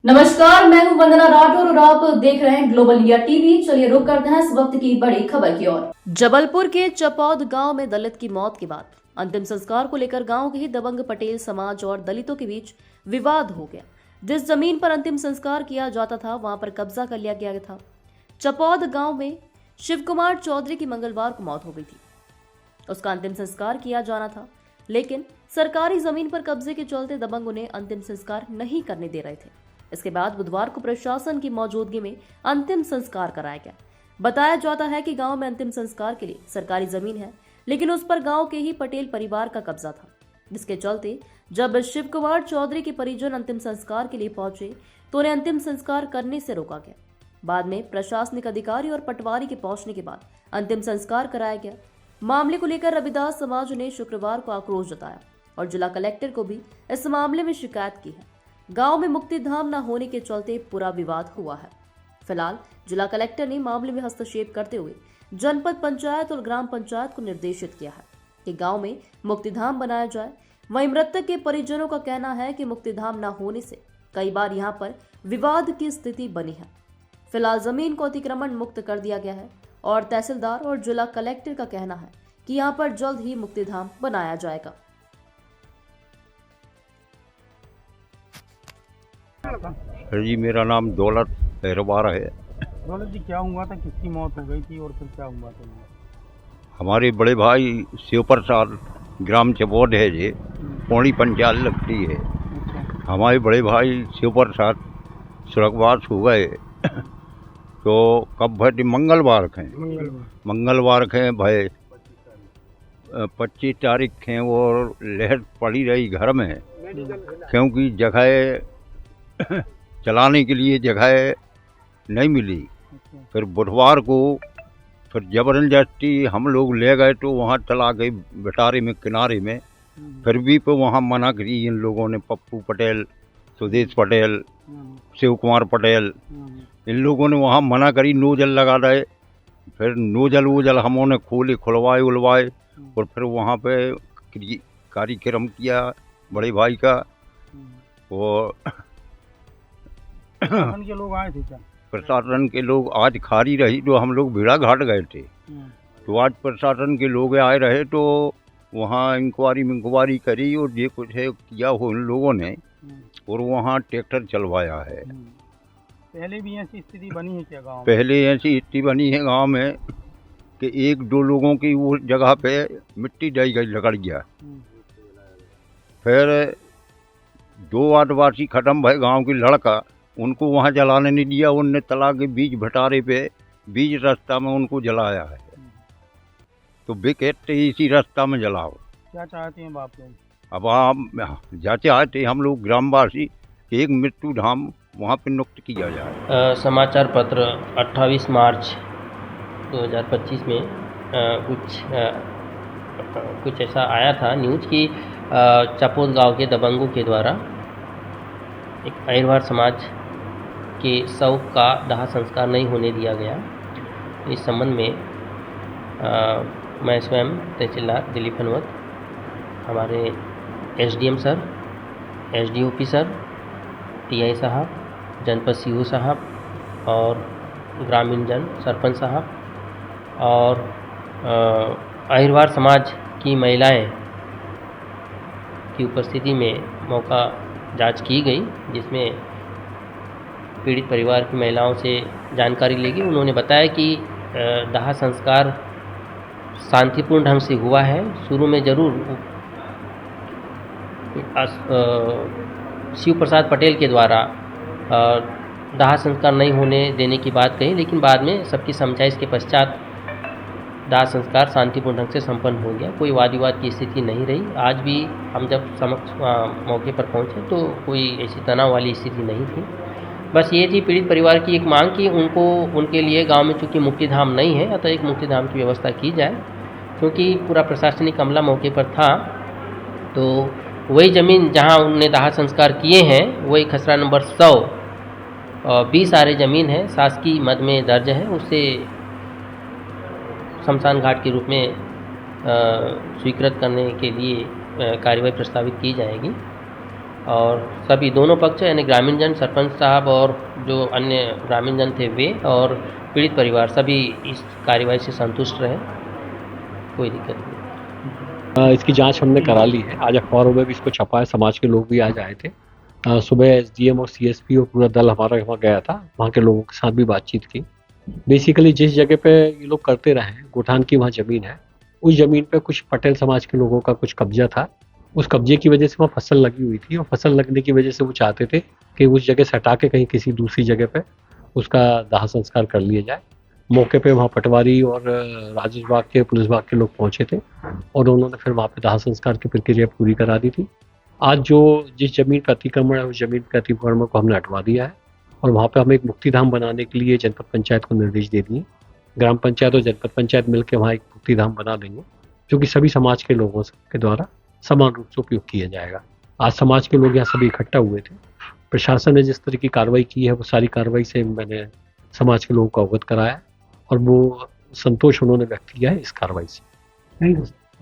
नमस्कार, मैं हूं वंदना राठौर और आप देख रहे हैं ग्लोबल इंडिया टीवी। चलिए रुक करते हैं इस वक्त की बड़ी खबर की ओर। जबलपुर के चपौद गांव में दलित की मौत के बाद अंतिम संस्कार को लेकर गांव के ही दबंग पटेल समाज और दलितों के बीच विवाद हो गया। जिस जमीन पर अंतिम संस्कार किया जाता था वहां पर कब्जा कर लिया गया था। चपौद गांव में शिव कुमार चौधरी की मंगलवार को मौत हो गई थी। उसका अंतिम संस्कार किया जाना था, लेकिन सरकारी जमीन पर कब्जे के चलते दबंग उन्हें अंतिम संस्कार नहीं करने दे रहे थे। इसके बाद बुधवार को प्रशासन की मौजूदगी में अंतिम संस्कार कराया गया। बताया जाता है कि गांव में अंतिम संस्कार के लिए सरकारी जमीन है, लेकिन उस पर गांव के ही पटेल परिवार का कब्जा था, जिसके चलते जब शिव कुमार चौधरी के परिजन अंतिम संस्कार के लिए पहुंचे तो उन्हें अंतिम संस्कार करने से रोका गया। बाद में प्रशासनिक अधिकारी और पटवारी के पहुंचने के बाद अंतिम संस्कार कराया गया। मामले को लेकर रविदास समाज ने शुक्रवार को आक्रोश जताया और जिला कलेक्टर को भी इस मामले में शिकायत की है। गांव में मुक्तिधाम न होने के चलते पूरा विवाद हुआ है। फिलहाल जिला कलेक्टर ने मामले में हस्तक्षेप करते हुए जनपद पंचायत और ग्राम पंचायत को निर्देशित किया है कि गांव में मुक्तिधाम बनाया जाए। वहीं मृतक के परिजनों का कहना है कि मुक्तिधाम न होने से कई बार यहां पर विवाद की स्थिति बनी है। फिलहाल जमीन को अतिक्रमण मुक्त कर दिया गया है और तहसीलदार और जिला कलेक्टर का कहना है कि यहां पर जल्द ही मुक्तिधाम बनाया जाएगा। सर जी, मेरा नाम दौलत पहरवार है। दौलत जी, क्या हुआ था? किसकी मौत हो गई थी और फिर क्या हुआ था? हमारे बड़े भाई शिव प्रसाद, ग्राम चपौद है जी, पौड़ी पंचायत लगती है। अच्छा। हमारे बड़े भाई शिव प्रसाद स्वर्गवास हो गए तो कब भाई मंगलवार के भाई 25 तारीख के वो लहर पड़ी रही घर में, क्योंकि जगह चलाने के लिए जगह नहीं मिली। फिर बुधवार को फिर जबरदस्ती हम लोग ले गए तो वहाँ चला गए बटारे में, किनारे में। फिर भी पे वहाँ मना करी इन लोगों ने, पप्पू पटेल, सुदेश पटेल, शिव कुमार पटेल, इन लोगों ने वहाँ मना करी, नोजल लगा रहे। फिर नोजल वोजल हमों खोले, खुलवाए उलवाए और फिर वहाँ पे कार्यक्रम किया बड़े भाई का। वो प्रशासन के लोग आए थे क्या? प्रशासन के लोग आज खारी रही तो हम लोग भेड़ा घाट गए थे, तो आज प्रशासन के लोग आए रहे तो वहाँ इंक्वायरी करी और ये कुछ है किया हो इन लोगों ने और वहाँ ट्रैक्टर चलवाया है। पहले भी ऐसी स्थिति बनी है क्या गाँव में? पहले ऐसी स्थिति बनी है गांव में कि एक दो लोगों की वो जगह पे मिट्टी डाई गई, लगड़ गया। फिर 2 आदिवासी खत्म भय गांव की लड़का, उनको वहाँ जलाने नहीं दिया। उनने तला के बीच भटारे पे बीच रास्ता में उनको जलाया है। तो वे कहते इसी रास्ता में जलाओ। क्या चाहते हैं आप लोग? अब आप जाते आते हम लोग ग्रामवासी एक मृत्यु धाम वहाँ पे नियुक्त किया जाए। समाचार पत्र 28 मार्च 2025 में कुछ ऐसा आया था न्यूज़ कि चपौद गांव के दबंगों के द्वारा एक अहिरवार समाज के शव का दाह संस्कार नहीं होने दिया गया। इस संबंध में मैं स्वयं तहसीलदार दिलीप हनवत, हमारे SDM sir, SDOP sir, TI साहब, जनपद सीओ साहब और ग्रामीण जन सरपंच साहब और अहिरवार समाज की महिलाएं की उपस्थिति में मौका जांच की गई, जिसमें पीड़ित परिवार की महिलाओं से जानकारी ली गई। उन्होंने बताया कि दाह संस्कार शांतिपूर्ण ढंग से हुआ है। शुरू में जरूर शिव प्रसाद पटेल के द्वारा दाह संस्कार नहीं होने देने की बात कही, लेकिन बाद में सबकी समझाइश के पश्चात दाह संस्कार शांतिपूर्ण ढंग से संपन्न हो गया। कोई वाद विवाद की स्थिति नहीं रही। आज भी हम जब मौके पर पहुंचे तो कोई ऐसी तनाव वाली स्थिति नहीं थी। बस ये थी पीड़ित परिवार की एक मांग कि उनके लिए गांव में चूँकि मुक्तिधाम नहीं है, अतः एक मुक्तिधाम की व्यवस्था की जाए। क्योंकि पूरा प्रशासनिक अमला मौके पर था, तो वही ज़मीन जहां उन्होंने दाह संस्कार किए हैं वही खसरा नंबर 100 20 आरे ज़मीन है, शासकीय मद में दर्ज है। उससे शमशान घाट के रूप में स्वीकृत करने के लिए कार्रवाई प्रस्तावित की जाएगी। और सभी दोनों पक्ष यानी ग्रामीण जन, सरपंच साहब और जो अन्य ग्रामीण जन थे वे और पीड़ित परिवार सभी इस कार्यवाही से संतुष्ट रहे, कोई दिक्कत नहीं। इसकी जांच हमने करा ली है। आज अखबारों में भी इसको छपा है, समाज के लोग भी आज आए थे। सुबह एसडीएम और सीएसपी और पूरा दल हमारा वहाँ गया था, वहाँ के लोगों के साथ भी बातचीत की। बेसिकली जिस जगह पे ये लोग करते रहे हैं, गोठान की वहाँ ज़मीन है, उस ज़मीन पे कुछ पटेल समाज के लोगों का कुछ कब्जा था। उस कब्जे की वजह से वहाँ फसल लगी हुई थी और फसल लगने की वजह से वो चाहते थे कि उस जगह से हटा के कहीं किसी दूसरी जगह पे उसका दाह संस्कार कर लिया जाए। मौके पे वहाँ पटवारी और राजस्व विभाग के, पुलिस विभाग के लोग पहुँचे थे और उन्होंने फिर वहाँ पे दाह संस्कार की प्रक्रिया पूरी करा दी थी। आज जो जिस जमीन का अतिक्रमण है, उस जमीन के अतिक्रमण को हमने हटवा दिया है और वहाँ पे हमें एक मुक्तिधाम बनाने के लिए जनपद पंचायत को निर्देश दे दिए। ग्राम पंचायत और जनपद पंचायत मिलकर वहाँ एक मुक्तिधाम बना देंगे, जो कि सभी समाज के लोगों के द्वारा समान रूप से उपयोग किया जाएगा। आज समाज के लोग यहाँ सभी इकट्ठा हुए थे। प्रशासन ने जिस तरह की कार्रवाई की है, वो सारी कार्रवाई से मैंने समाज के लोगों को अवगत कराया और वो संतोष उन्होंने व्यक्त किया है इस कार्रवाई से। Thank you.